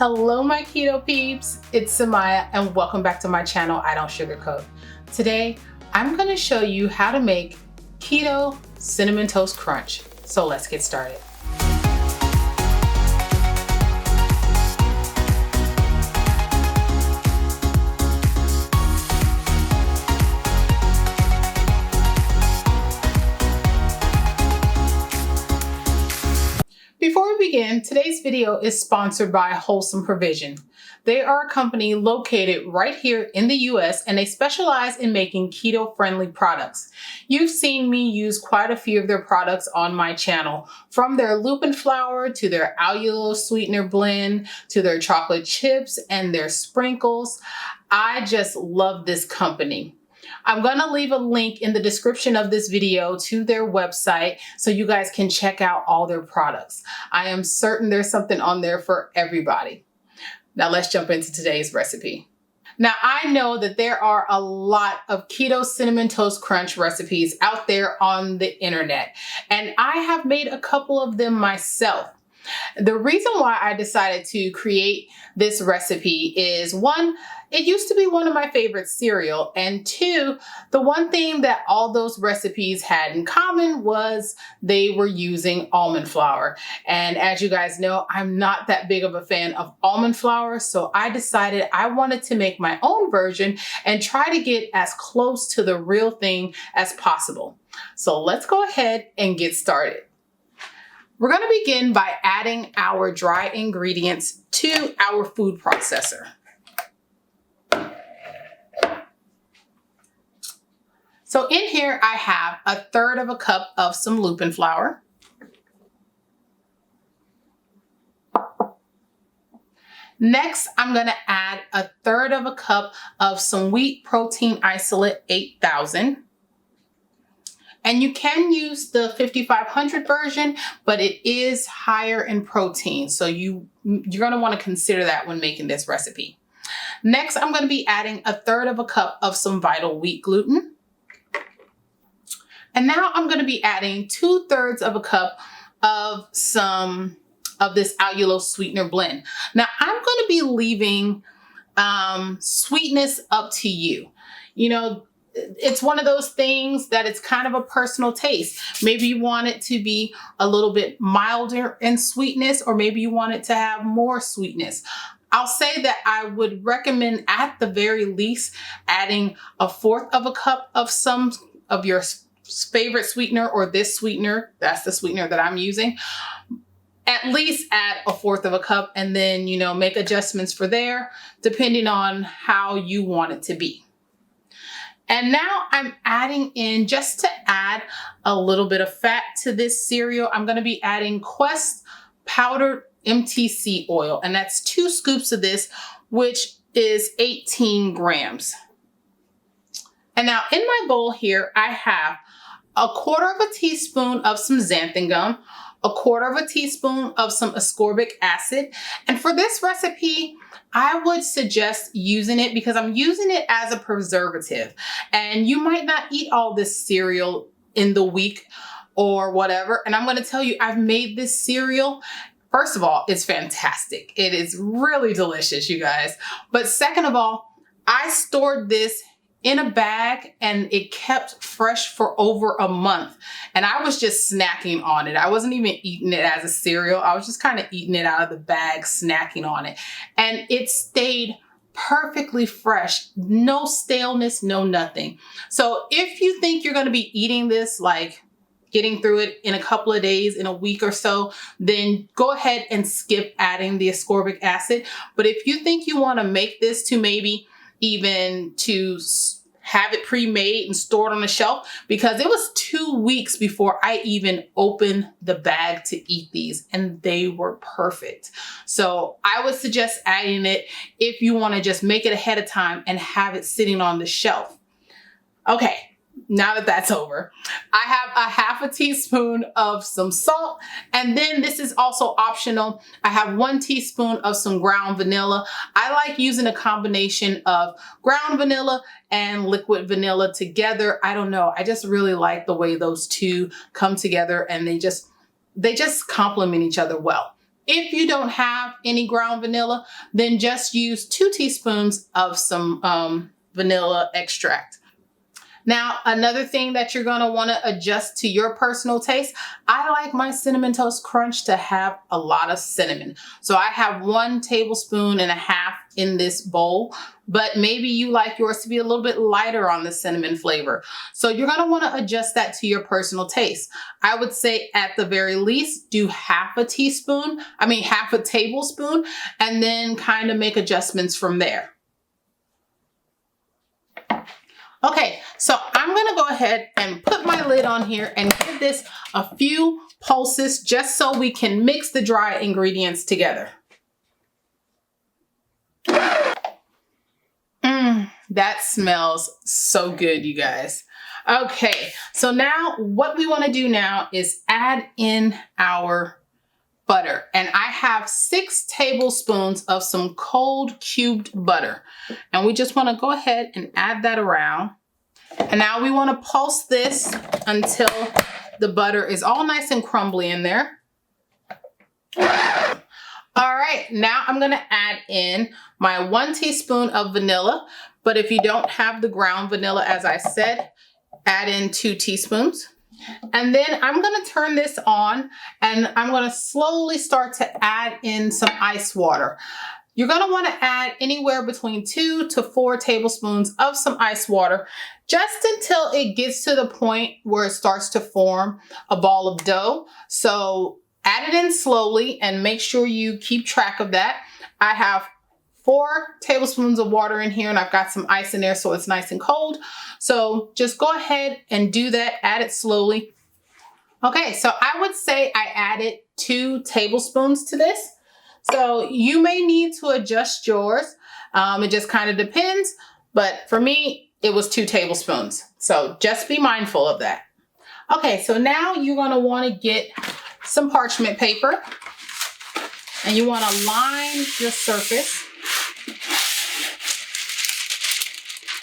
Hello, my keto peeps. It's Samaya and welcome back to my channel, I Don't Sugarcoat. Today, I'm gonna show you how to make Keto Cinnamon Toast Crunch. So let's get started. Before we begin, today's video is sponsored by Wholesome Provision. They are a company located right here in the US and they specialize in making keto-friendly products. You've seen me use quite a few of their products on my channel, from their Lupin Flour to their Granular Sweetener blend to their chocolate chips and their sprinkles. I just love this company. I'm gonna leave a link in the description of this video to their website so you guys can check out all their products. I am certain there's something on there for everybody. Now let's jump into today's recipe. Now I know that there are a lot of Keto Cinnamon Toast Crunch recipes out there on the internet, and I have made a couple of them myself. The reason why I decided to create this recipe is, one, it used to be one of my favorite cereal, and two, the one thing that all those recipes had in common was they were using almond flour. And as you guys know, I'm not that big of a fan of almond flour, so I decided I wanted to make my own version and try to get as close to the real thing as possible. So let's go ahead and get started. We're going to begin by adding our dry ingredients to our food processor. So in here, I have 1/3 cup of some Lupin Flour. Next, I'm going to add 1/3 cup of some wheat protein isolate 8000. And you can use the 5500 version, but it is higher in protein. So you're going to want to consider that when making this recipe. Next, I'm going to be adding 1/3 cup of some vital wheat gluten. And now I'm going to be adding 2/3 cup of some of this Granular Sweetener blend. Now I'm going to be leaving sweetness up to you. You know, it's one of those things that it's kind of a personal taste. Maybe you want it to be a little bit milder in sweetness, or maybe you want it to have more sweetness. I'll say that I would recommend at the very least adding 1/4 cup of some of your favorite sweetener, or this sweetener, that's the sweetener that I'm using. At least add 1/4 cup and then, you know, make adjustments for there depending on how you want it to be. And now I'm adding in, just to add a little bit of fat to this cereal, I'm going to be adding Quest powdered MCT oil, and that's 2 scoops of this, which is 18 grams. And now in my bowl here, I have 1/4 teaspoon of some Xanthan Gum, 1/4 teaspoon of some Ascorbic Acid. And for this recipe, I would suggest using it because I'm using it as a preservative. And you might not eat all this cereal in the week or whatever. And I'm going to tell you, I've made this cereal. First of all, it's fantastic. It is really delicious, you guys. But second of all, I stored this in a bag and it kept fresh for over a month. And I was just snacking on it. I wasn't even eating it as a cereal. I was just kind of eating it out of the bag, snacking on it. And it stayed perfectly fresh. No staleness, no nothing. So if you think you're going to be eating this, like getting through it in a couple of days, in a week or so, then go ahead and skip adding the ascorbic acid. But if you think you want to make this to maybe even to have it pre-made and stored on the shelf, because it was 2 weeks before I even opened the bag to eat these, and they were perfect. So I would suggest adding it if you want to just make it ahead of time and have it sitting on the shelf. Okay. Now that that's over, I have 1/2 teaspoon of some salt, and then this is also optional. I have 1 teaspoon of some ground vanilla. I like using a combination of ground vanilla and liquid vanilla together. I don't know. I just really like the way those two come together, and they just complement each other well. If you don't have any ground vanilla, then just use 2 teaspoons of some vanilla extract. Now, another thing that you're going to want to adjust to your personal taste, I like my Cinnamon Toast Crunch to have a lot of cinnamon. So I have 1.5 tablespoons in this bowl, but maybe you like yours to be a little bit lighter on the cinnamon flavor. So you're going to want to adjust that to your personal taste. I would say at the very least, do half a tablespoon, and then kind of make adjustments from there. Okay, so I'm gonna go ahead and put my lid on here and give this a few pulses just so we can mix the dry ingredients together. That smells so good, you guys. Okay, so now what we wanna do now is add in our butter. And I have 6 tablespoons of some cold cubed butter. And we just want to go ahead and add that around. And now we want to pulse this until the butter is all nice and crumbly in there. All right, now I'm going to add in my 1 teaspoon of vanilla. But if you don't have the ground vanilla, as I said, add in 2 teaspoons. And then I'm going to turn this on and I'm going to slowly start to add in some ice water. You're going to want to add anywhere between 2 to 4 tablespoons of some ice water just until it gets to the point where it starts to form a ball of dough. So add it in slowly and make sure you keep track of that. I have 4 tablespoons of water in here and I've got some ice in there so it's nice and cold. So just go ahead and do that, add it slowly. Okay, so I would say I added 2 tablespoons to this. So you may need to adjust yours. It just kind of depends, but for me, it was 2 tablespoons. So just be mindful of that. Okay, so now you're gonna wanna get some parchment paper and you wanna line your surface.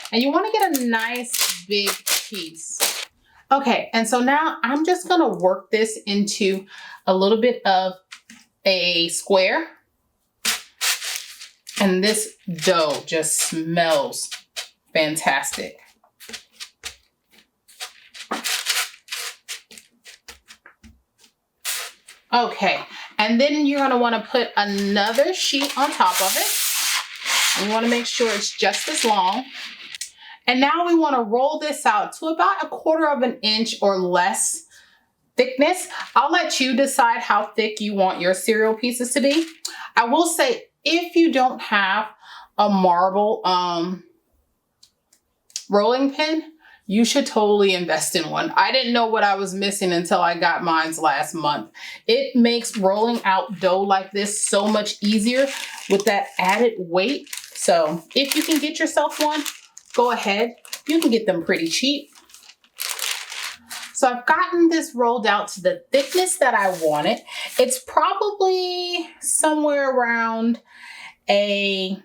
And you want to get a nice big piece. Okay, and so now I'm just going to work this into a little bit of a square. And this dough just smells fantastic. Okay, and then you're going to want to put another sheet on top of it. You want to make sure it's just as long. And now we want to roll this out to about 1/4 inch or less thickness. I'll let you decide how thick you want your cereal pieces to be. I will say if you don't have a marble rolling pin, you should totally invest in one. I didn't know what I was missing until I got mine last month. It makes rolling out dough like this so much easier with that added weight. So if you can get yourself one, go ahead. You can get them pretty cheap. So I've gotten this rolled out to the thickness that I wanted. It's probably somewhere around a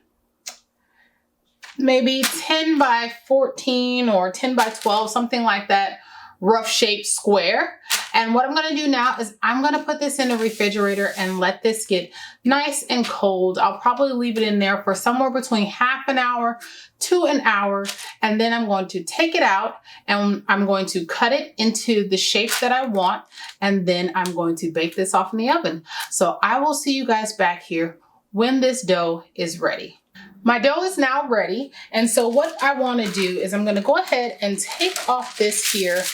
maybe 10 by 14 or 10 by 12, something like that, rough shaped square. And what I'm gonna do now is I'm gonna put this in the refrigerator and let this get nice and cold. I'll probably leave it in there for somewhere between ½ an hour to an hour. And then I'm going to take it out and I'm going to cut it into the shape that I want. And then I'm going to bake this off in the oven. So I will see you guys back here when this dough is ready. My dough is now ready. And so what I wanna do is I'm gonna go ahead and take off this here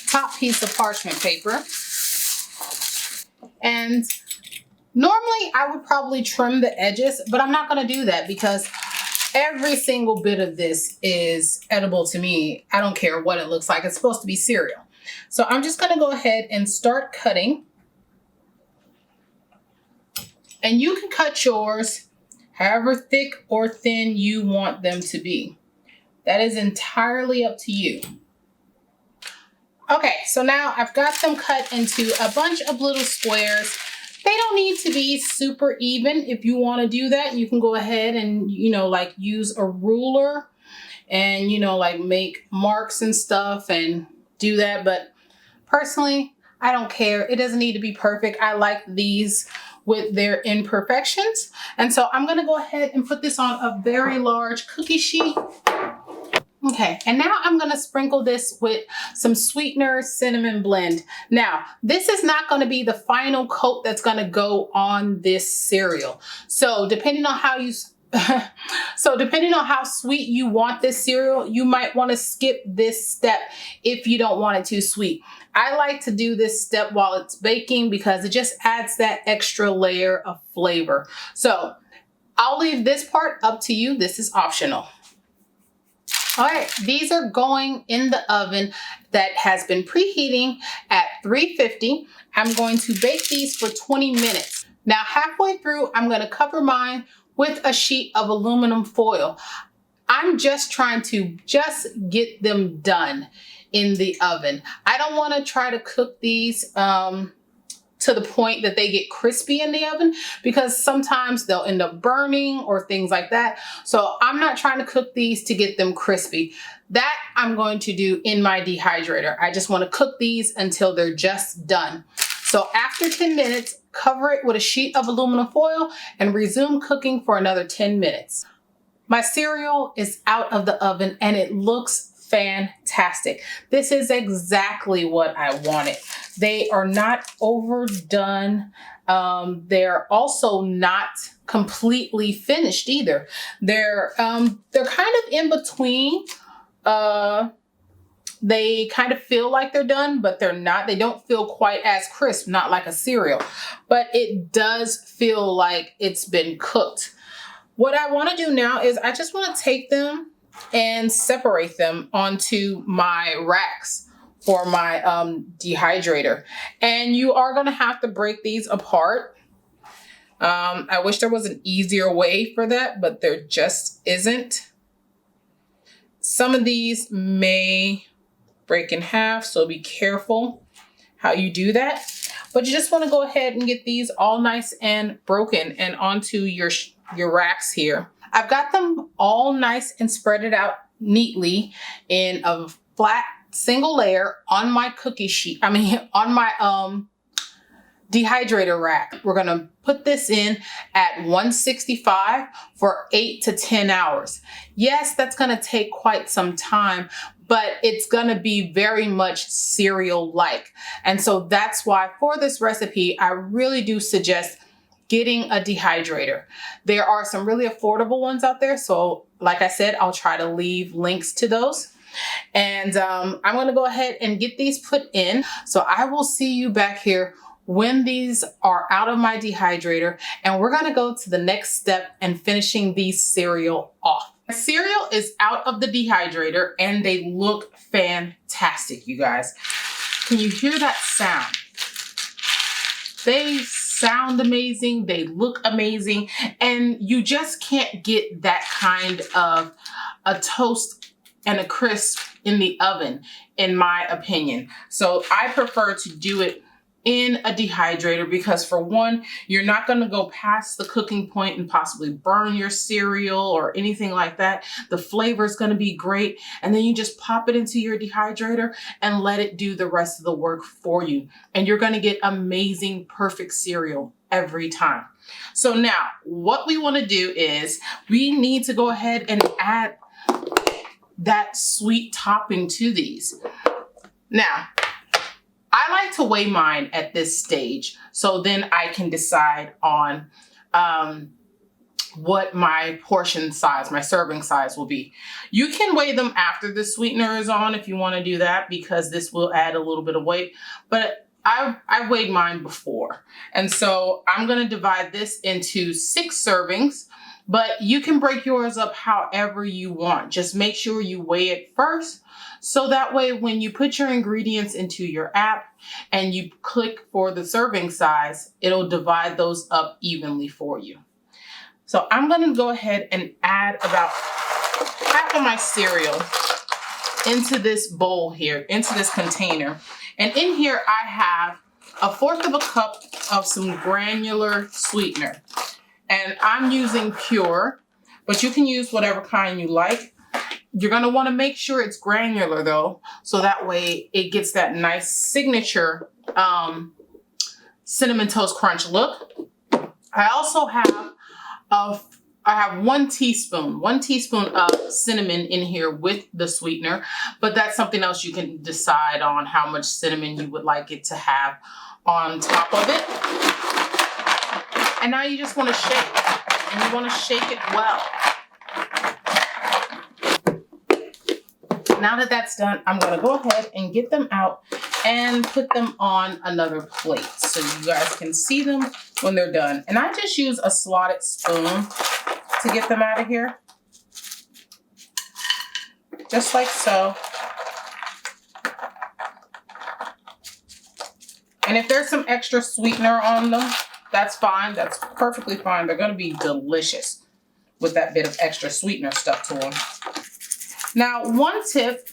top piece of parchment paper. And normally I would probably trim the edges, but I'm not gonna do that because every single bit of this is edible to me. I don't care what it looks like. It's supposed to be cereal. So I'm just gonna go ahead and start cutting. And you can cut yours however thick or thin you want them to be. That is entirely up to you. Okay, so now I've got them cut into a bunch of little squares. They don't need to be super even. If you want to do that, you can go ahead and, like use a ruler and, like make marks and stuff and do that. But personally, I don't care. It doesn't need to be perfect. I like these with their imperfections. And so I'm gonna go ahead and put this on a very large cookie sheet. Okay, and now I'm gonna sprinkle this with some sweetener cinnamon blend. Now, this is not gonna be the final coat that's gonna go on this cereal. So depending on how you depending on how sweet you want this cereal, you might want to skip this step if you don't want it too sweet. I like to do this step while it's baking because it just adds that extra layer of flavor. So I'll leave this part up to you. This is optional. All right, these are going in the oven that has been preheating at 350. I'm going to bake these for 20 minutes. Now, halfway through, I'm going to cover mine with a sheet of aluminum foil. I'm just trying to get them done in the oven. I don't want to try to cook these to the point that they get crispy in the oven, because sometimes they'll end up burning or things like that. So I'm not trying to cook these to get them crispy. That I'm going to do in my dehydrator. I just want to cook these until they're just done. So after 10 minutes, cover it with a sheet of aluminum foil and resume cooking for another 10 minutes. My cereal is out of the oven and it looks fantastic. This is exactly what I wanted. They are not overdone. They're also not completely finished either. They're kind of in between. They kind of feel like they're done, but they're not. They don't feel quite as crisp, not like a cereal, but it does feel like it's been cooked. What I want to do now is I just want to take them and separate them onto my racks for my dehydrator. And you are going to have to break these apart. I wish there was an easier way for that, but there just isn't. Some of these may break in half, so be careful how you do that. But you just want to go ahead and get these all nice and broken and onto your racks here. I've got them all nice and spread it out neatly in a flat single layer on my cookie sheet. On my dehydrator rack. We're gonna put this in at 165 for 8 to 10 hours. Yes, that's gonna take quite some time, but it's gonna be very much cereal-like. And so that's why for this recipe, I really do suggest getting a dehydrator. There are some really affordable ones out there. So like I said, I'll try to leave links to those. And I'm gonna go ahead and get these put in. So I will see you back here when these are out of my dehydrator, and we're gonna go to the next step and finishing these cereal off. The cereal is out of the dehydrator and they look fantastic, you guys. Can you hear that sound? They sound amazing, they look amazing, and you just can't get that kind of a toast and a crisp in the oven, in my opinion. So I prefer to do it in a dehydrator because, for one, you're not going to go past the cooking point and possibly burn your cereal or anything like that. The flavor is going to be great, and then you just pop it into your dehydrator and let it do the rest of the work for you, and you're going to get amazing, perfect cereal every time. So now what we want to do is we need to go ahead and add that sweet topping to these. Now, I like to weigh mine at this stage, so then I can decide on what my portion size, my serving size will be. You can weigh them after the sweetener is on if you want to do that, because this will add a little bit of weight, but I weighed mine before. And so I'm going to divide this into 6 servings, but you can break yours up however you want. Just make sure you weigh it first, so that way when you put your ingredients into your app and you click for the serving size, it'll divide those up evenly for you. So I'm going to go ahead and add about half of my cereal into this bowl here, into this container. And in here I have 1/4 cup of some granular sweetener. And I'm using pure, but you can use whatever kind you like. You're gonna wanna make sure it's granular though, so that way it gets that nice signature Cinnamon Toast Crunch look. I also have I have 1 teaspoon of cinnamon in here with the sweetener, but that's something else you can decide on how much cinnamon you would like it to have on top of it. And now you just want to shake, and you want to shake it well. Now that that's done, I'm going to go ahead and get them out and put them on another plate so you guys can see them when they're done. And I just use a slotted spoon to get them out of here. Just like so. And if there's some extra sweetener on them, that's fine. That's perfectly fine. They're going to be delicious with that bit of extra sweetener stuck to them. Now, one tip,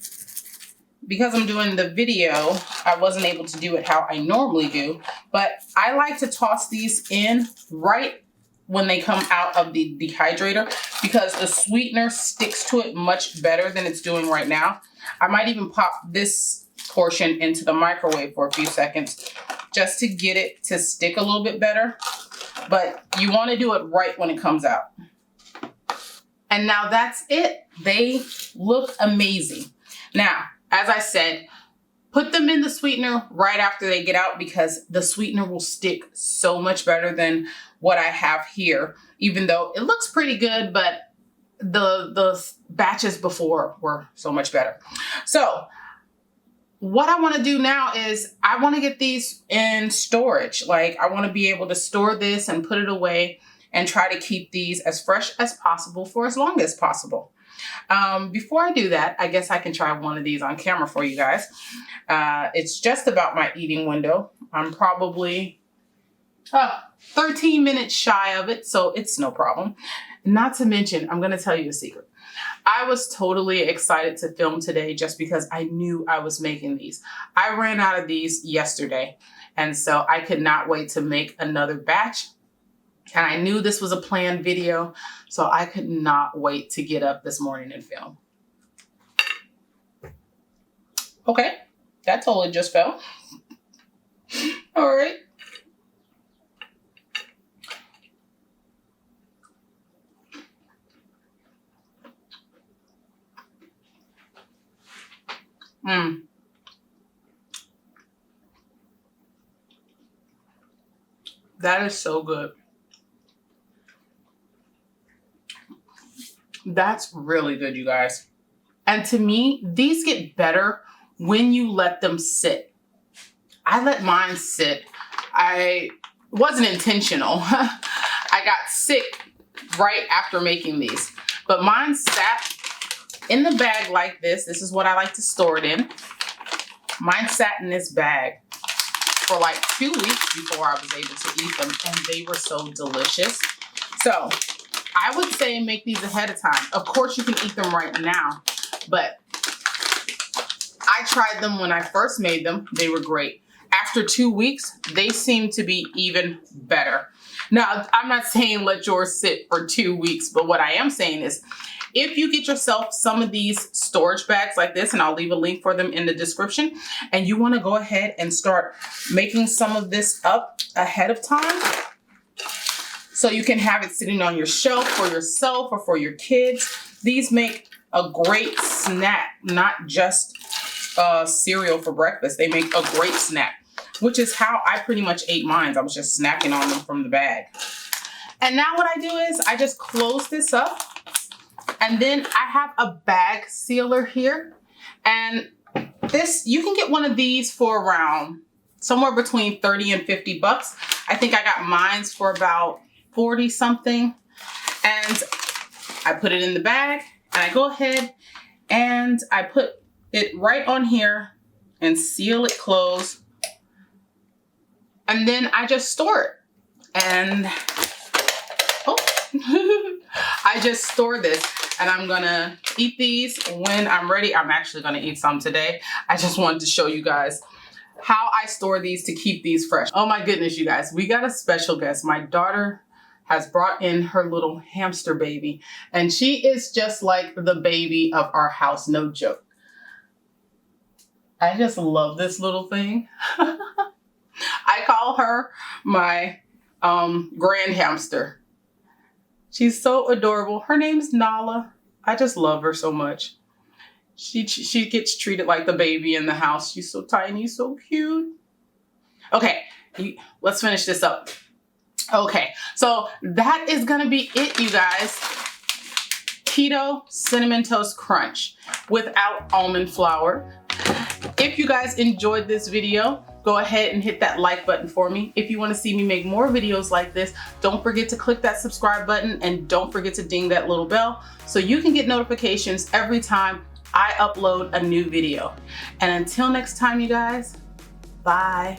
because I'm doing the video, I wasn't able to do it how I normally do, but I like to toss these in right when they come out of the dehydrator because the sweetener sticks to it much better than it's doing right now. I might even pop this portion into the microwave for a few seconds just to get it to stick a little bit better, but you want to do it right when it comes out. And now that's it. They look amazing. Now, as I said, put them in the sweetener right after they get out because the sweetener will stick so much better than what I have here, even though it looks pretty good, but the batches before were so much better. So what I want to do now is I want to get these in storage. Like I want to be able to store this and put it away and try to keep these as fresh as possible for as long as possible. Before I do that, I guess I can try one of these on camera for you guys. It's just about my eating window. I'm probably 13 minutes shy of it, so it's no problem. Not to mention, I'm going to tell you a secret. I was totally excited to film today just because I knew I was making these. I ran out of these yesterday, and so I could not wait to make another batch. And I knew this was a planned video, so I could not wait to get up this morning and film. Okay, that totally just fell. All right. That is so good. That's really good, you guys. And to me, these get better when you let them sit. I let mine sit. I wasn't intentional. I got sick right after making these. But mine sat in the bag like this. This is what I like to store it in. Mine sat in this bag for like 2 weeks before I was able to eat them. And they were so delicious. So I would say make these ahead of time. Of course, you can eat them right now, but I tried them when I first made them. They were great. After 2 weeks, they seem to be even better. Now, I'm not saying let yours sit for 2 weeks, but what I am saying is if you get yourself some of these storage bags like this, and I'll leave a link for them in the description, and you want to go ahead and start making some of this up ahead of time, so you can have it sitting on your shelf for yourself or for your kids. These make a great snack, not just cereal for breakfast. They make a great snack, which is how I pretty much ate mine. I was just snacking on them from the bag. And now what I do is I just close this up. And then I have a bag sealer here. And this, you can get one of these for around somewhere between 30 and 50 bucks. I think I got mine for about 40 something, and I put it in the bag and I go ahead and I put it right on here and seal it closed, and then I just store it. And I just store this, and I'm gonna eat these when I'm ready. I'm actually gonna eat some today. I just wanted to show you guys how I store these to keep these fresh. Oh my goodness, you guys, we got a special guest. My daughter has brought in her little hamster baby, and she is just like the baby of our house, no joke. I just love this little thing. I call her my grand hamster. She's so adorable. Her name's Nala. I just love her so much. She gets treated like the baby in the house. She's so tiny, so cute. Okay, let's finish this up. Okay, so that is gonna be it, you guys. Keto Cinnamon Toast Crunch without almond flour. If you guys enjoyed this video, go ahead and hit that like button for me. If you want to see me make more videos like this, don't forget to click that subscribe button and don't forget to ding that little bell so you can get notifications every time I upload a new video. And until next time, you guys, bye.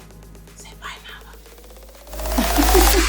Say bye, Nala.